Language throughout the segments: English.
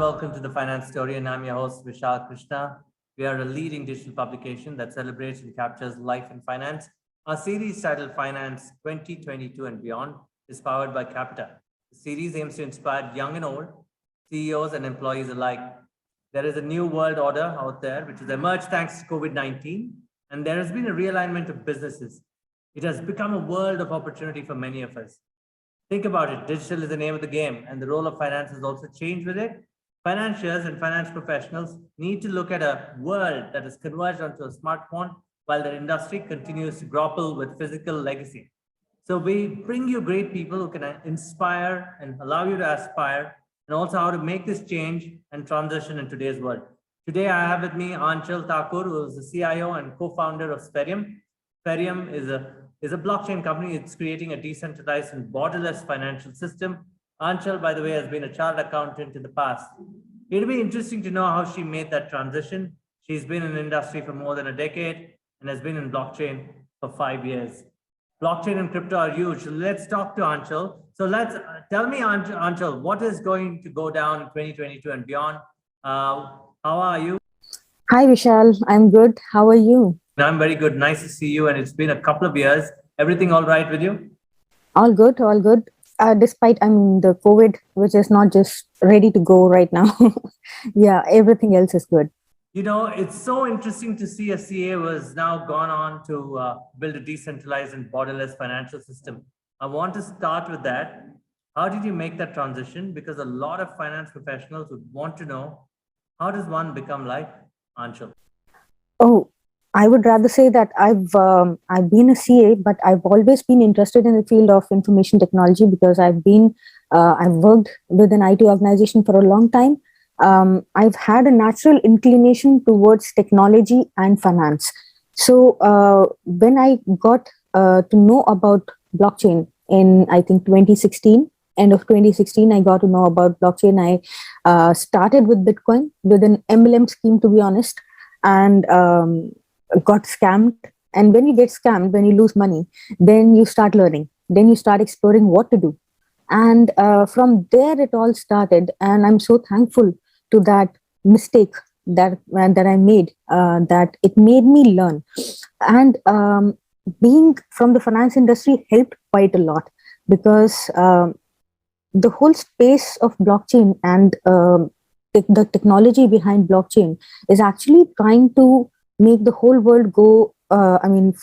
welcome to the Finance Story, and I'm your host, Vishal Krishna. We are a leading digital publication that celebrates and captures life in finance. Our series titled Finance 2022 and Beyond is powered by Capita. The series aims to inspire young and old, CEOs and employees alike. There is a new world order out there, which has emerged thanks to COVID-19, and there has been a realignment of businesses. It has become a world of opportunity for many of us. Think about it, digital is the name of the game, and the role of finance has also changed with it. Financiers and finance professionals need to look at a world that is converged onto a smartphone while the industry continues to grapple with physical legacy. So we bring you great people who can inspire and allow you to aspire, and also how to make this change and transition in today's world. Today, I have with me Aanchal Thakur, who is the CIO and co-founder of Spherium. Spherium is a blockchain company. It's creating a decentralized and borderless financial system. Aanchal, by the way, has been a chartered accountant in the past. It'll be interesting to know how she made that transition. She's been in the industry for more than a decade and has been in blockchain for 5 years. Blockchain and crypto are huge. So let's talk to Aanchal. So tell me, Aanchal, what is going to go down in 2022 and beyond? How are you? Hi, Vishal. I'm good. How are you? I'm very good. Nice to see you. And it's been a couple of years. Everything all right with you? All good, all good. Despite the COVID, which is not just ready to go right now. Yeah, everything else is good. You know, it's so interesting to see a CA who has now gone on to build a decentralized and borderless financial system. I want to start with that. How did you make that transition? Because a lot of finance professionals would want to know, how does one become like Aanchal? Oh, I would rather say that I've been a CA, but I've always been interested in the field of information technology because I've worked with an IT organization for a long time. I've had a natural inclination towards technology and finance. So when I got to know about blockchain in, I think, 2016, end of 2016, I got to know about blockchain. I started with Bitcoin with an MLM scheme, to be honest, and got scammed. And when you get scammed, when you lose money, then you start learning. Then you start exploring what to do. And from there, it all started. And I'm so thankful to that mistake that I made, that it made me learn. And being from the finance industry helped quite a lot because the whole space of blockchain and the technology behind blockchain is actually trying to make the whole world go,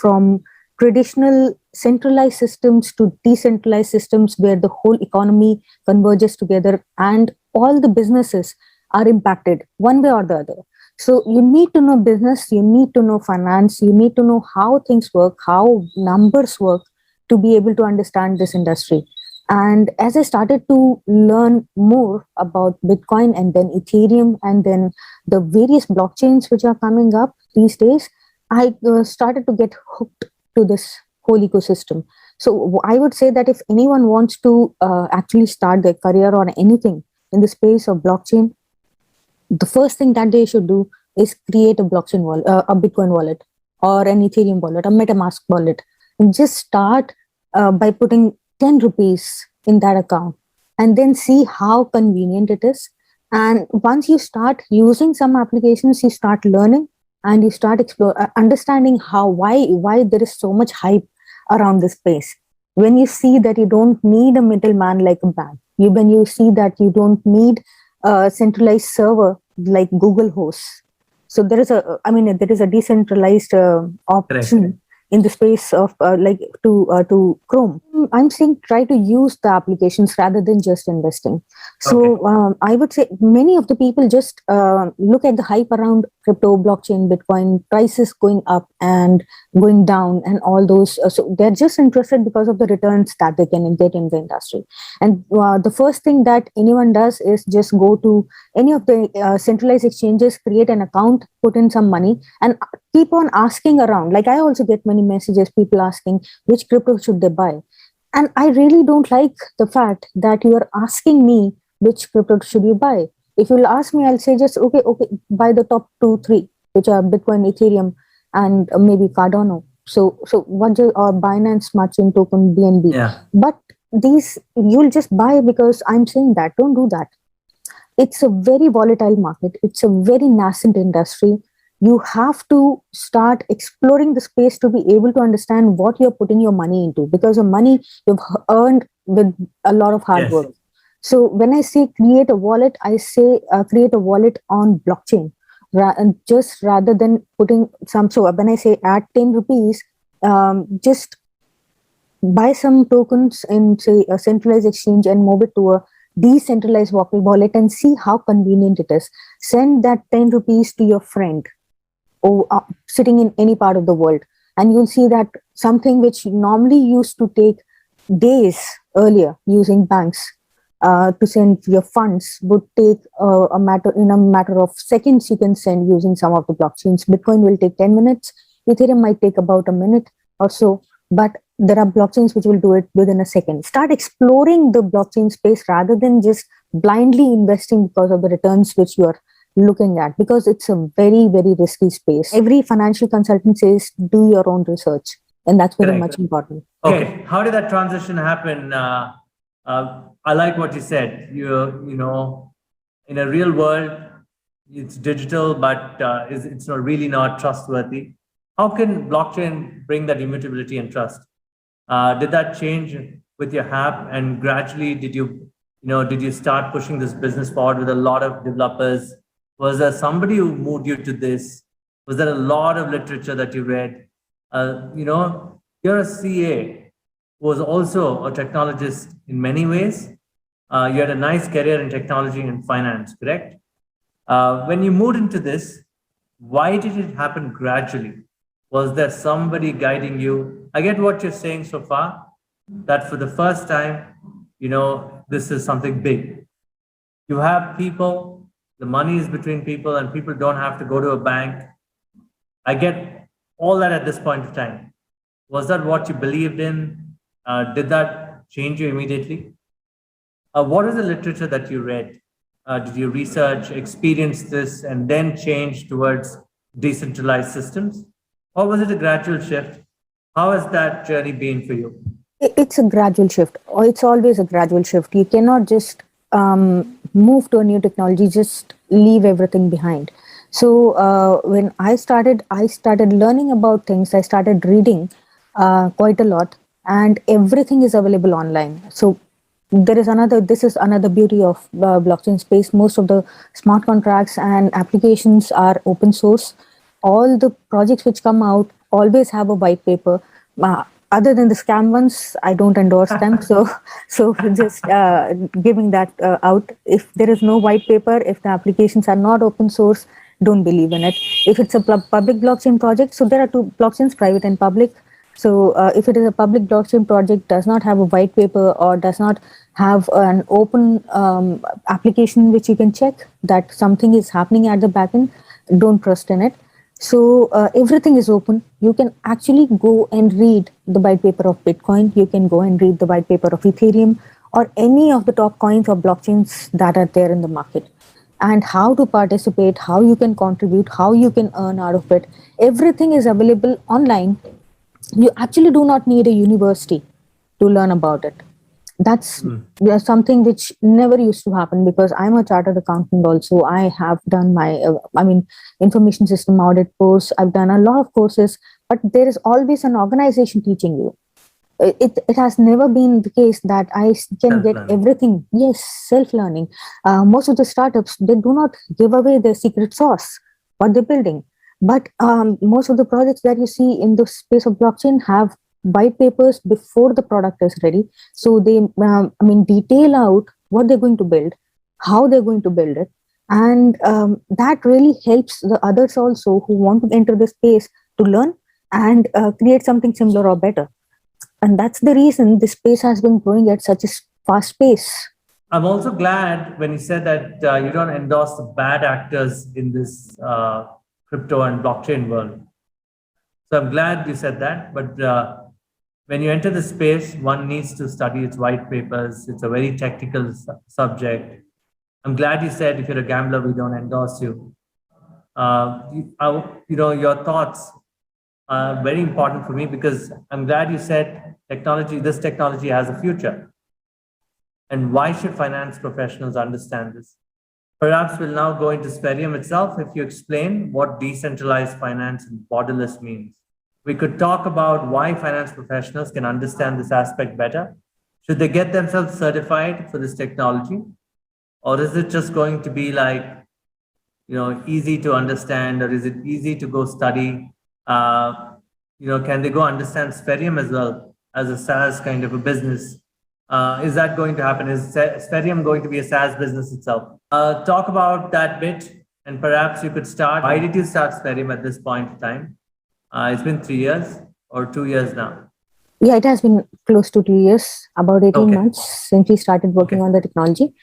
from traditional centralized systems to decentralized systems where the whole economy converges together and all the businesses are impacted one way or the other. So you need to know business, you need to know finance, you need to know how things work, how numbers work to be able to understand this industry. And as I started to learn more about Bitcoin and then Ethereum and then the various blockchains which are coming up these days, I started to get hooked to this whole ecosystem. So I would say that if anyone wants to actually start their career or anything in the space of blockchain, the first thing that they should do is create a blockchain wallet, a Bitcoin wallet or an Ethereum wallet, a MetaMask wallet, and just start by putting 10 rupees in that account and then see how convenient it is. And once you start using some applications, you start learning and you start understanding why there is so much hype around this space. When you see that you don't need a middleman like a bank, when you see that you don't need a centralized server like Google hosts. So there is a decentralized option. Correct. In the space of to Chrome. I'm saying try to use the applications rather than just investing. So okay. I would say many of the people just look at the hype around crypto, blockchain, Bitcoin, prices going up and going down and all those. So they're just interested because of the returns that they can get in the industry. And the first thing that anyone does is just go to any of the centralized exchanges, create an account, put in some money and keep on asking around. Like I also get many messages, people asking which crypto should they buy. And I really don't like the fact that you are asking me which crypto should you buy. If you'll ask me, I'll say just, okay, buy the top 2, 3, which are Bitcoin, Ethereum, and maybe Cardano. So what or Binance Smart Chain Token, BNB. Yeah. But these you'll just buy because I'm saying that. Don't do that. it's a very volatile market. It's a very nascent industry. You have to start exploring the space to be able to understand what you're putting your money into, because the money you've earned with a lot of hard Yes. work. So when I say create a wallet, I say create a wallet on blockchain, and just rather than putting some. So when I say add 10 rupees, just buy some tokens in, say, a centralized exchange and move it to a decentralized wallet and see how convenient it is. Send that 10 rupees to your friend or sitting in any part of the world, and you'll see that something which normally used to take days earlier using banks to send your funds would take a matter of seconds. You can send using some of the blockchains. Bitcoin will take 10 minutes. Ethereum might take about a minute or so, but there are blockchains which will do it within a second. Start exploring the blockchain space rather than just blindly investing because of the returns which you are looking at, because it's a very, very risky space. Every financial consultant says do your own research, and that's very much important. Okay, how did that transition happen? I like what you said. You know, in a real world, it's digital, but it's not really not trustworthy. How can blockchain bring that immutability and trust? Did that change with your app, and gradually did you start pushing this business forward with a lot of developers? Was there somebody who moved you to this? Was there a lot of literature that you read? You're a CA who was also a technologist in many ways. You had a nice career in technology and finance, correct? When you moved into this, why did it happen gradually? Was there somebody guiding you? I get what you're saying so far, that for the first time, this is something big. You have people, the money is between people, and people don't have to go to a bank. I get all that at this point of time. Was that what you believed in? Did that change you immediately? What is the literature that you read? Did you research, experience this, and then change towards decentralized systems? Or was it a gradual shift? How has that journey been for you? It's a gradual shift, or it's always a gradual shift. You cannot just move to a new technology, just leave everything behind. So when I started learning about things. I started reading quite a lot, and everything is available online. So this is another beauty of blockchain space. Most of the smart contracts and applications are open source. All the projects which come out always have a white paper. Other than the scam ones, I don't endorse them. So just giving that out. If there is no white paper, if the applications are not open source, don't believe in it. If it's a public blockchain project, so there are two blockchains, private and public. So if it is a public blockchain project, does not have a white paper or does not have an open application which you can check that something is happening at the backend, don't trust in it. So everything is open. You can actually go and read the white paper of Bitcoin. You can go and read the white paper of Ethereum or any of the top coins or blockchains that are there in the market, and how to participate, how you can contribute, how you can earn out of it. Everything is available online. You actually do not need a university to learn about it. That's something which never used to happen, because I'm a chartered accountant also. I have done my, information system audit course. I've done a lot of courses, but there is always an organization teaching you. It has never been the case that I can get everything. Yes, self-learning. Most of the startups, they do not give away their secret sauce, what they're building. But most of the projects that you see in the space of blockchain have white papers before the product is ready. So they, detail out what they're going to build, how they're going to build it. And that really helps the others also who want to enter the space to learn and create something similar or better. And that's the reason this space has been growing at such a fast pace. I'm also glad when you said that you don't endorse the bad actors in this crypto and blockchain world. So I'm glad you said that. But when you enter the space, one needs to study its white papers. It's a very technical subject. I'm glad you said if you're a gambler, we don't endorse you. Your thoughts are very important for me, because I'm glad you said this technology has a future. And why should finance professionals understand this? Perhaps we'll now go into Spherium itself if you explain what decentralized finance and borderless means. We could talk about why finance professionals can understand this aspect better. Should they get themselves certified for this technology? Or is it just going to be like, easy to understand, or is it easy to go study? Can they go understand Spherium as well as a SaaS kind of a business? Is that going to happen? Is Spherium going to be a SaaS business itself? Talk about that bit, and perhaps you could start. Why did you start Spherium at this point in time? It's been 3 years or 2 years now. Yeah, it has been close to 2 years, about 18 months since we started working on the technology.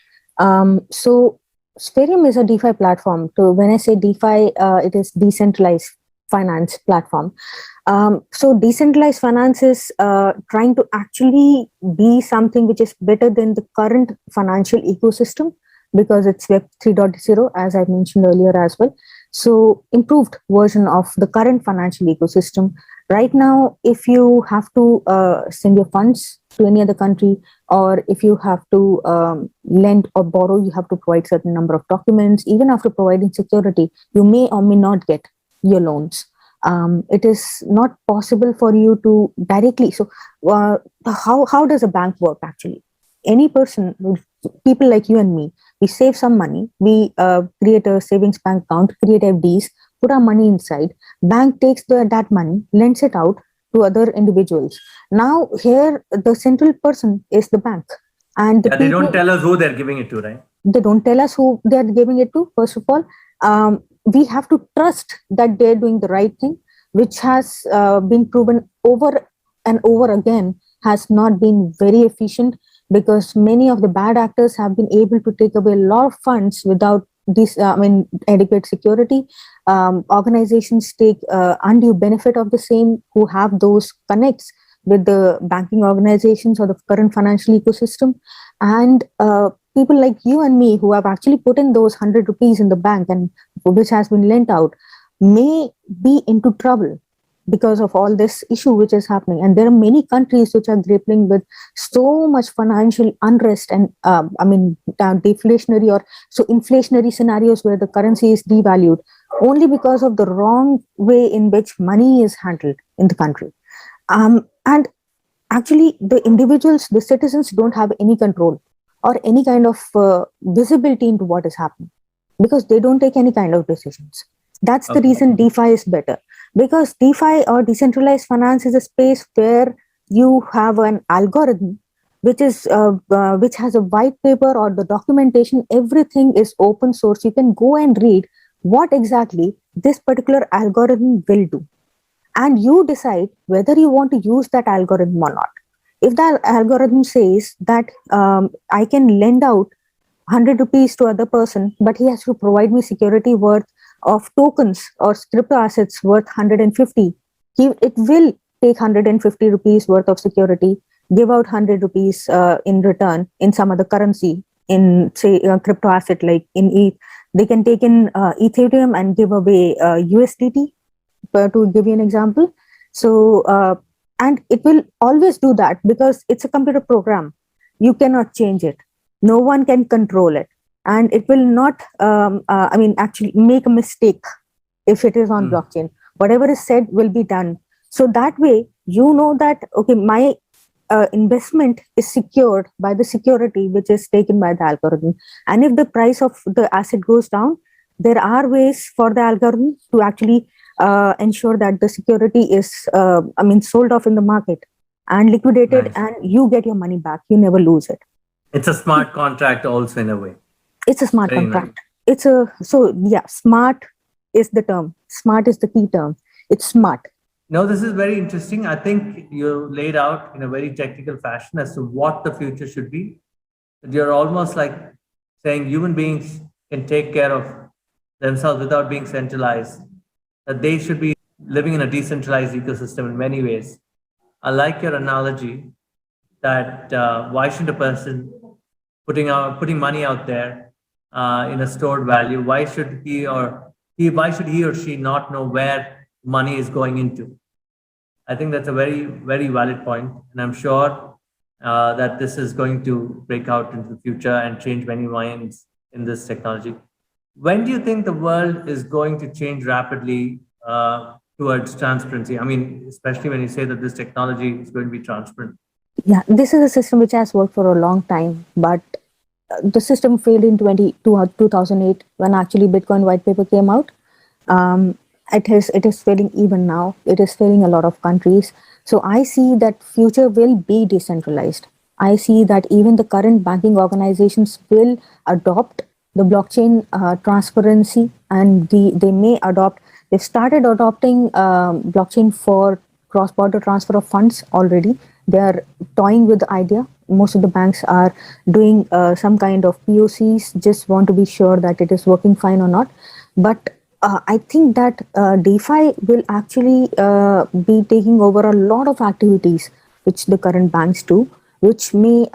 So Spherium is a DeFi platform. So when I say DeFi, it is decentralized finance platform. So decentralized finance is trying to actually be something which is better than the current financial ecosystem, because it's Web 3.0, as I mentioned earlier as well. So improved version of the current financial ecosystem. Right now, if you have to send your funds to any other country, or if you have to lend or borrow, you have to provide certain number of documents. Even after providing security, you may or may not get your loans. It is not possible for you to directly. So how does a bank work actually? Any person, people like you and me, we save some money, we create a savings bank account, create FDs, put our money inside. Bank takes that money, lends it out to other individuals. Now here, the central person is the bank. And they don't tell us who they're giving it to, right? They don't tell us who they're giving it to, first of all. We have to trust that they're doing the right thing, which has been proven over and over again has not been very efficient, because many of the bad actors have been able to take away a lot of funds without this, adequate security. Organizations take undue benefit of the same, who have those connects with the banking organizations or the current financial ecosystem. And people like you and me, who have actually put in those 100 rupees in the bank and which has been lent out, may be into trouble because of all this issue which is happening. And there are many countries which are grappling with so much financial unrest and deflationary or so inflationary scenarios where the currency is devalued only because of the wrong way in which money is handled in the country. And actually the individuals, the citizens, don't have any control or any kind of visibility into what is happening, because they don't take any kind of decisions. That's the reason DeFi is better, because DeFi or decentralized finance is a space where you have an algorithm which is which has a white paper or the documentation. Everything is open source. You can go and read what exactly this particular algorithm will do, and you decide whether you want to use that algorithm or not. If that algorithm says that I can lend out 100 rupees to other person, but he has to provide me security worth of tokens or crypto assets worth 150, it will take 150 rupees worth of security, give out 100 rupees in return in some other currency, in say a crypto asset like in ETH. They can take in Ethereum and give away USDT, to give you an example. So, and it will always do that because it's a computer program. You cannot change it. No one can control it. And it will not, actually make a mistake if it is on blockchain. Whatever is said will be done. So that way, you know that, okay, my investment is secured by the security which is taken by the algorithm. And if the price of the asset goes down, there are ways for the algorithm to actually ensure that the security is, sold off in the market and liquidated. Nice. And you get your money back. You never lose it. It's a smart contract also in a way. It's a smart contract. Nice. Smart is the term. Smart is the key term. It's smart. No, this is very interesting. I think you laid out in a very technical fashion as to what the future should be. You're almost like saying human beings can take care of themselves without being centralized, that they should be living in a decentralized ecosystem in many ways. I like your analogy that why should a person putting money out there in a stored value, why should he or she not know where money is going into? I think that's a very, very valid point, and I'm sure that this is going to break out into the future and change many minds in this technology. When do you think the world is going to change rapidly towards transparency? I mean, especially when you say that this technology is going to be transparent. Yeah, this is a system which has worked for a long time, but the system failed in 2008 when actually Bitcoin white paper came out. It is failing even now. It is failing a lot of countries. So I see that future will be decentralized. I see that even the current banking organizations will adopt the blockchain transparency, and they may adopt. They've started adopting blockchain for cross-border transfer of funds already. They are toying with the idea. Most of the banks are doing some kind of POCs, just want to be sure that it is working fine or not. But I think that DeFi will actually be taking over a lot of activities which the current banks do, which may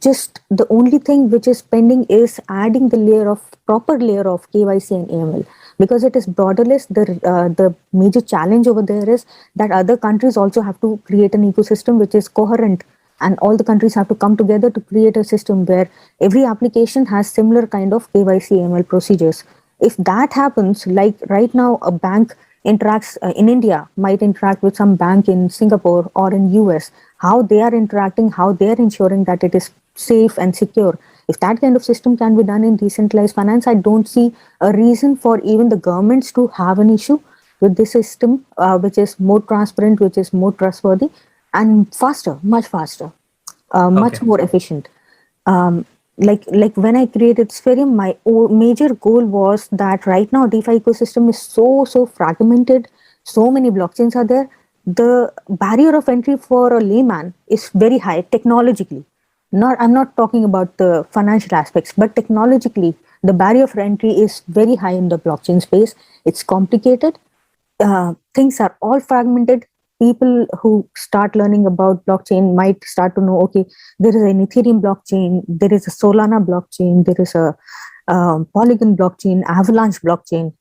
just the only thing which is pending is adding the proper layer of KYC and AML. Because it is borderless, the major challenge over there is that other countries also have to create an ecosystem which is coherent, and all the countries have to come together to create a system where every application has similar kind of KYC AML procedures. If that happens, like right now, a bank interacts in India might interact with some bank in Singapore or in US, how they are interacting, how they are ensuring that it is safe and secure. If that kind of system can be done in decentralized finance, I don't see a reason for even the governments to have an issue with this system, which is more transparent, which is more trustworthy, and faster, much faster, much more efficient. Like when I created Spherium, my major goal was that right now DeFi ecosystem is so fragmented, so many blockchains are there. The barrier of entry for a layman is very high technologically. I'm not talking about the financial aspects, but technologically, the barrier of entry is very high in the blockchain space. It's complicated. Things are all fragmented. People who start learning about blockchain might start to know, okay, there is an Ethereum blockchain, there is a Solana blockchain, there is a Polygon blockchain, Avalanche blockchain.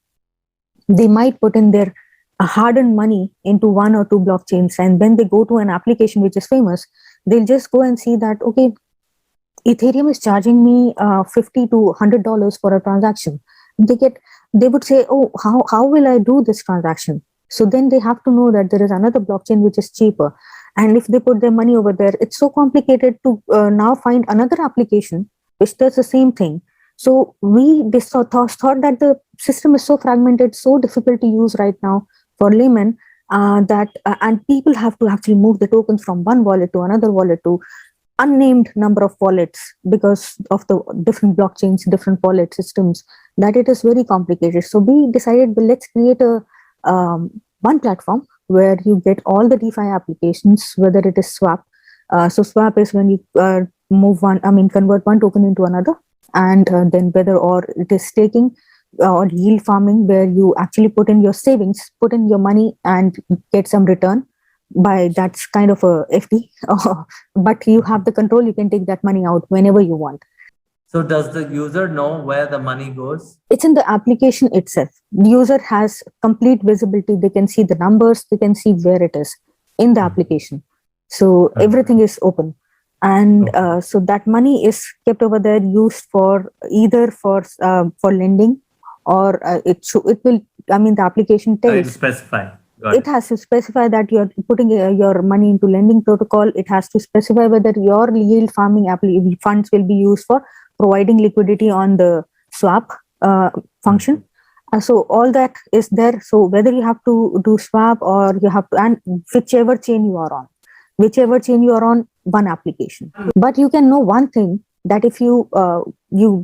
They might put in their hard-earned money into one or two blockchains, and when they go to an application which is famous, they'll just go and see that, okay, Ethereum is charging me $50 to $100 for a transaction. They would say, oh, how will I do this transaction? So then they have to know that there is another blockchain which is cheaper. And if they put their money over there, it's so complicated to now find another application which does the same thing. So we thought that the system is so fragmented, so difficult to use right now for laymen, and people have to actually move the tokens from one wallet to another wallet to unnamed number of wallets because of the different blockchains, different wallet systems, that it is very complicated. So we decided, well, let's create a one platform where you get all the DeFi applications, whether it is swap. So swap is when you convert one token into another, and then whether or it is staking or yield farming, where you actually put in your savings, put in your money and get some return. By that's kind of a FD, but you have the control. You can take that money out whenever you want. So does the user know where the money goes? It's in the application itself. The user has complete visibility. They can see the numbers. They can see where it is in the application. So everything is open. And so that money is kept over there, used for either for lending, or the application tells. To specify. It has to specify that you're putting your money into lending protocol. It has to specify whether your yield farming funds will be used for providing liquidity on the swap function. So all that is there. So whether you have to do swap or you have to, and whichever chain you are on, one application. But you can know one thing, that if you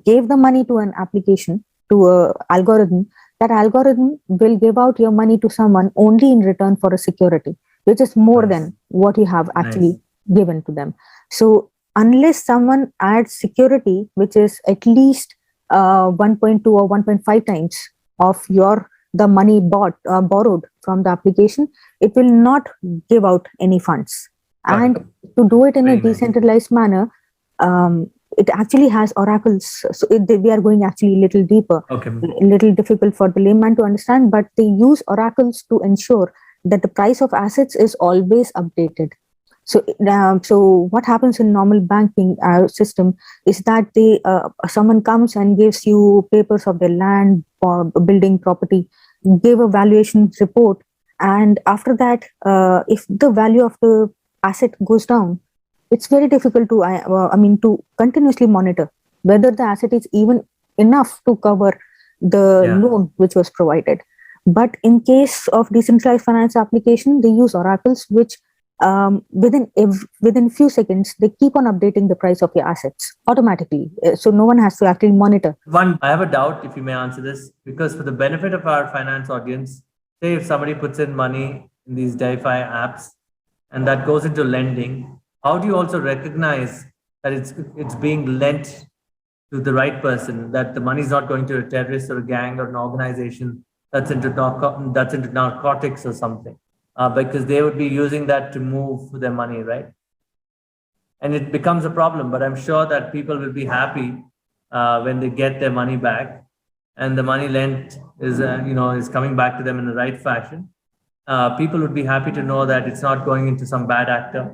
gave the money to an application, to a algorithm, that algorithm will give out your money to someone only in return for a security, which is more than what you have actually given to them. So unless someone adds security, which is at least 1.2 or 1.5 times of the money borrowed from the application, it will not give out any funds. And to do it in a decentralized manner, it actually has oracles. So we are going actually a little deeper, a little difficult for the layman to understand, but they use oracles to ensure that the price of assets is always updated. So what happens in normal banking system is that someone comes and gives you papers of their land or building property, give a valuation report, and after that, if the value of the asset goes down, it's very difficult to to continuously monitor whether the asset is even enough to cover the loan which was provided. But in case of decentralized finance application, they use oracles, which within few seconds they keep on updating the price of your assets automatically, so no one has to actually monitor. I have a doubt, if you may answer this, because for the benefit of our finance audience, say if somebody puts in money in these DeFi apps and that goes into lending, how do you also recognize that it's being lent to the right person, that the money is not going to a terrorist or a gang or an organization that's into narcotics or something? Because they would be using that to move their money, right? And it becomes a problem, but I'm sure that people will be happy when they get their money back and the money lent is coming back to them in the right fashion. People would be happy to know that it's not going into some bad actor.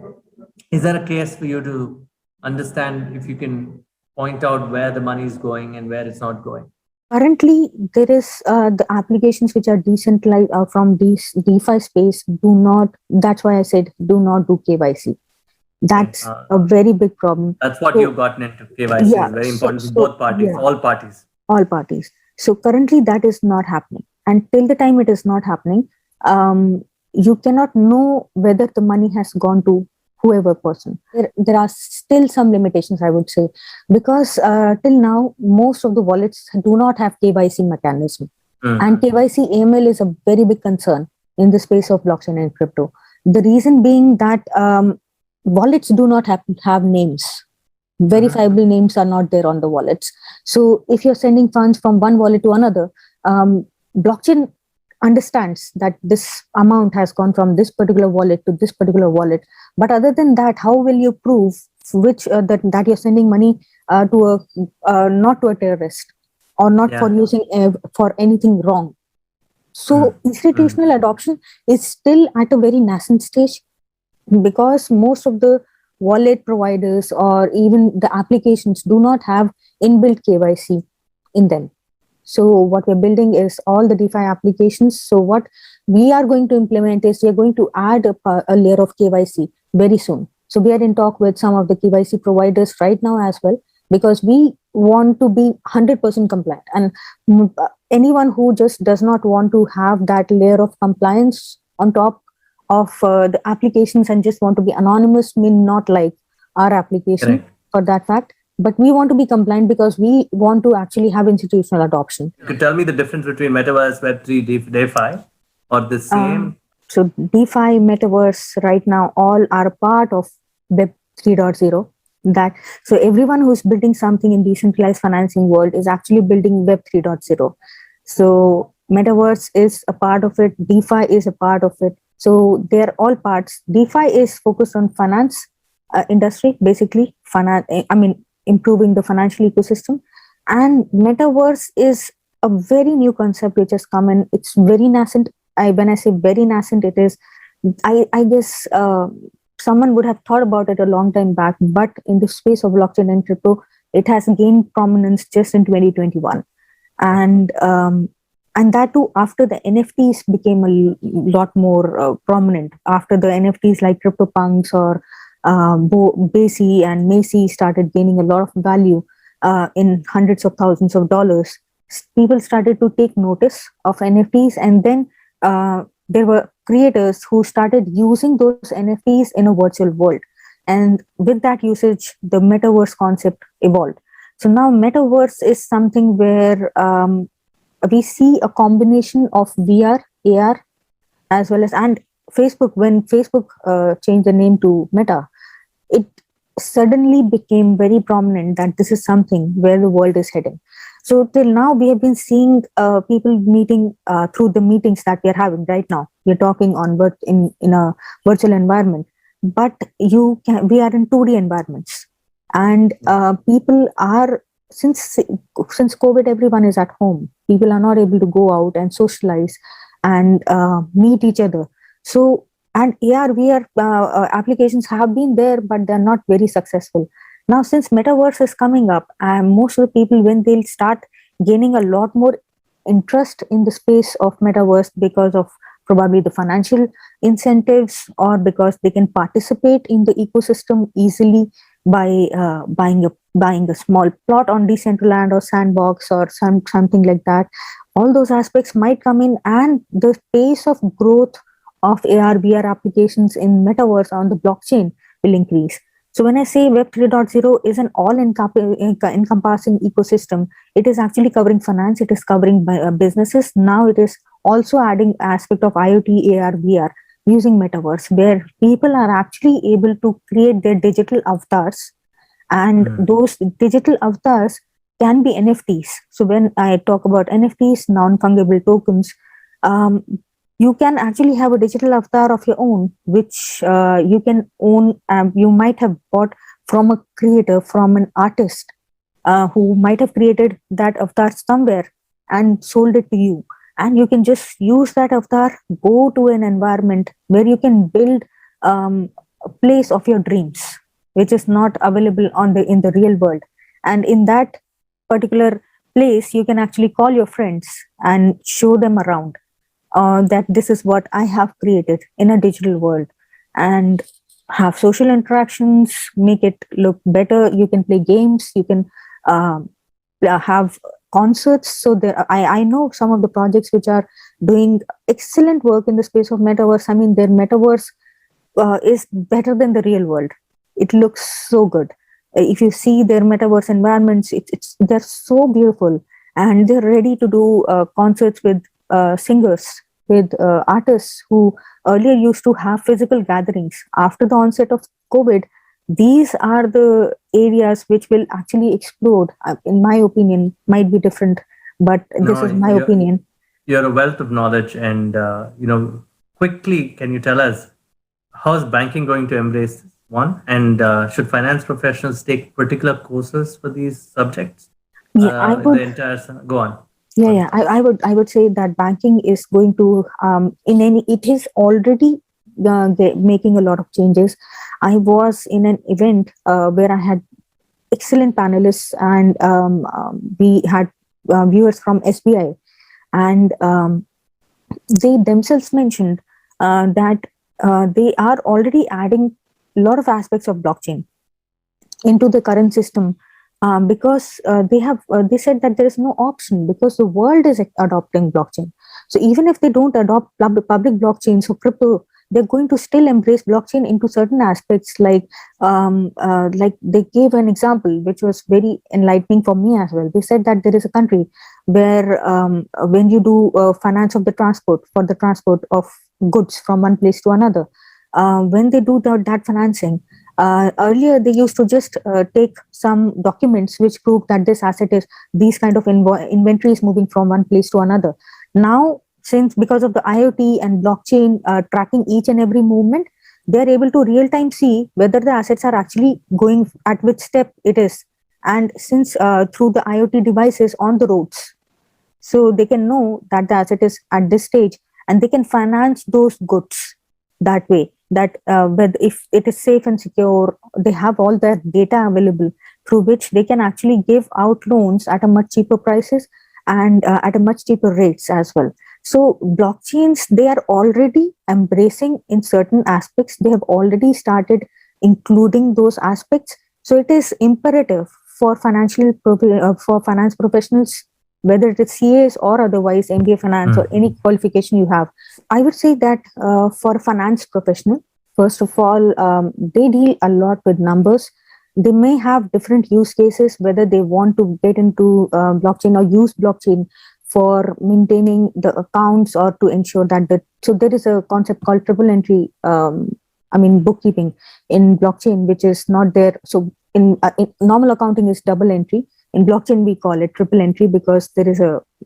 Is there a case for you to understand, if you can point out where the money is going and where it's not going? Currently, there is the applications which are decentralized from DeFi space do not. That's why I said do not do KYC. That's a very big problem. That's what you've gotten into. KYC is very important for both parties, all parties. All parties. So currently that is not happening. And till the time it is not happening, you cannot know whether the money has gone to whoever person. There are still some limitations, I would say, because till now, most of the wallets do not have KYC mechanism. And KYC AML is a very big concern in the space of blockchain and crypto. The reason being that wallets do not have names. Verifiable names are not there on the wallets. So if you're sending funds from one wallet to another, blockchain understands that this amount has gone from this particular wallet to this particular wallet. But other than that, how will you prove which that you're sending money to not to a terrorist or not for using for anything wrong? So institutional adoption is still at a very nascent stage, because most of the wallet providers or even the applications do not have inbuilt KYC in them. So what we're building is all the DeFi applications. So what we are going to implement is we are going to add a layer of KYC very soon. So we are in talk with some of the KYC providers right now as well, because we want to be 100% compliant. And anyone who just does not want to have that layer of compliance on top of the applications and just want to be anonymous may not like our application for that fact. But we want to be compliant because we want to actually have institutional adoption. You could tell me the difference between Metaverse, Web3, DeFi, or the same? So DeFi, Metaverse right now all are part of Web 3.0. So everyone who's building something in decentralized financing world is actually building Web 3.0. So Metaverse is a part of it. DeFi is a part of it. So they're all parts. DeFi is focused on finance industry, basically improving the financial ecosystem. And Metaverse is a very new concept which has come in. It's very nascent. When I say very nascent, it is, I guess someone would have thought about it a long time back, but in the space of blockchain and crypto, it has gained prominence just in 2021. And that too, after the NFTs became a lot more prominent, after the NFTs like CryptoPunks or Basie and Macy started gaining a lot of value in hundreds of thousands of dollars, people started to take notice of NFTs. And then there were creators who started using those NFTs in a virtual world. And with that usage, the metaverse concept evolved. So now metaverse is something where we see a combination of VR, AR, as well as, and Facebook, when Facebook changed the name to Meta, it suddenly became very prominent that this is something where the world is heading. So till now, we have been seeing people meeting through the meetings that we are having right now. We're talking on in a virtual environment, but we are in 2D environments. And people are, since COVID, everyone is at home. People are not able to go out and socialize and meet each other. So and AR, VR applications have been there, but they're not very successful. Now, since metaverse is coming up, most of the people, when they'll start gaining a lot more interest in the space of metaverse because of probably the financial incentives, or because they can participate in the ecosystem easily by buying a small plot on Decentraland or Sandbox or something like that. All those aspects might come in, and the pace of growth of AR VR applications in metaverse on the blockchain will increase. So when I say Web 3.0 is an all-encompassing ecosystem, it is actually covering finance, it is covering businesses. Now it is also adding aspect of IoT, AR, VR using metaverse, where people are actually able to create their digital avatars, and those digital avatars can be NFTs. So when I talk about NFTs, non-fungible tokens, you can actually have a digital avatar of your own, which you can own. You might have bought from a creator, from an artist who might have created that avatar somewhere and sold it to you. And you can just use that avatar, go to an environment where you can build a place of your dreams, which is not available in the real world. And in that particular place, you can actually call your friends and show them around that this is what I have created in a digital world, and have social interactions, make it look better. You can play games, you can have concerts. So I know some of the projects which are doing excellent work in the space of metaverse. I mean, their metaverse is better than the real world. It looks so good. If you see their metaverse environments, they're so beautiful, and they're ready to do concerts with singers, with artists who earlier used to have physical gatherings. After the onset of COVID, these are the areas which will actually explode. In my opinion, might be different, but this is my opinion. You're a wealth of knowledge, and quickly, can you tell us how is banking going to embrace this one, and should finance professionals take particular courses for these subjects? Yeah, Go on. Yeah, I would say that banking is going to it is already making a lot of changes. I was in an event where I had excellent panelists, and we had viewers from SBI, and they themselves mentioned that they are already adding a lot of aspects of blockchain into the current system. Because they said that there is no option, because the world is adopting blockchain. So even if they don't adopt public blockchain, so crypto, they're going to still embrace blockchain into certain aspects. Like they gave an example which was very enlightening for me as well. They said that there is a country where when you do finance of the transport, for the transport of goods from one place to another, when they do that financing, earlier they used to just take some documents which prove that this asset is these kind of inventory is moving from one place to another. Now, since because of the IoT and blockchain tracking each and every movement, they are able to real time see whether the assets are actually going at which step it is. And since through the IoT devices on the roads, so they can know that the asset is at this stage, and they can finance those goods that way. That whether if it is safe and secure, they have all their data available, through which they can actually give out loans at a much cheaper prices, and at a much cheaper rates as well. So blockchains, they are already embracing in certain aspects. They have already started including those aspects. So it is imperative for finance professionals, whether it is CAs or otherwise MBA finance or any qualification you have. I would say that for a finance professional, first of all, they deal a lot with numbers. They may have different use cases, whether they want to get into blockchain or use blockchain for maintaining the accounts, or to ensure that so there is a concept called triple entry, bookkeeping in blockchain, which is not there. So in normal accounting is double entry. In blockchain, we call it triple entry because there is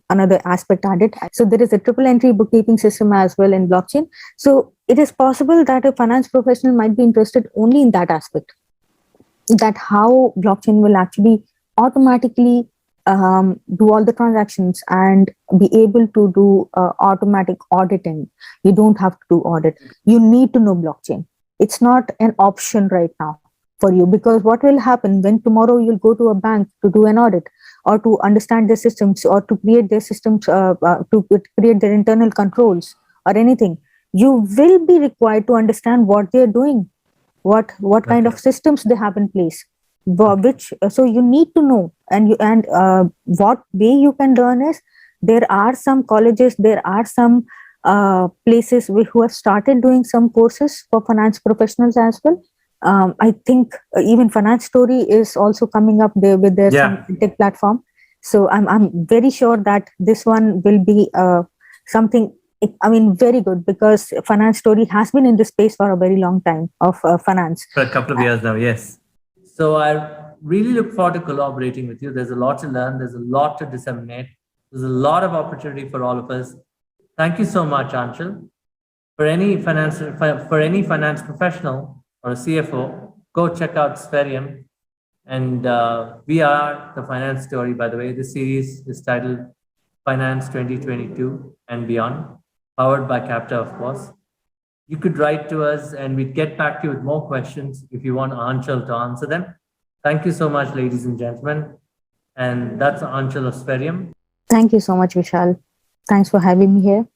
another aspect added. So there is a triple entry bookkeeping system as well in blockchain. So it is possible that a finance professional might be interested only in that aspect, that how blockchain will actually automatically do all the transactions and be able to do automatic auditing. You don't have to do audit. You need to know blockchain. It's not an option right now for you, because what will happen when tomorrow you'll go to a bank to do an audit or to understand their systems or to create their systems, to create their internal controls or anything, you will be required to understand what they're doing, what kind of systems they have in place, which so you need to know. And what way you can learn is, there are some colleges, there are some places who have started doing some courses for finance professionals as well. I think even FinanceStory is also coming up there with their some tech platform. So I'm very sure that this one will be something, I mean, very good, because FinanceStory has been in this space for a very long time of finance. For a couple of years now, yes. So I really look forward to collaborating with you. There's a lot to learn. There's a lot to disseminate. There's a lot of opportunity for all of us. Thank you so much, Aanchal. For any finance professional or a CFO, go check out Spherium. And we are the Finance Story, by the way. This series is titled Finance 2022 and Beyond, powered by Capta, of course. You could write to us and we'd get back to you with more questions if you want Aanchal to answer them. Thank you so much, ladies and gentlemen. And that's Aanchal of Spherium. Thank you so much, Vishal. Thanks for having me here.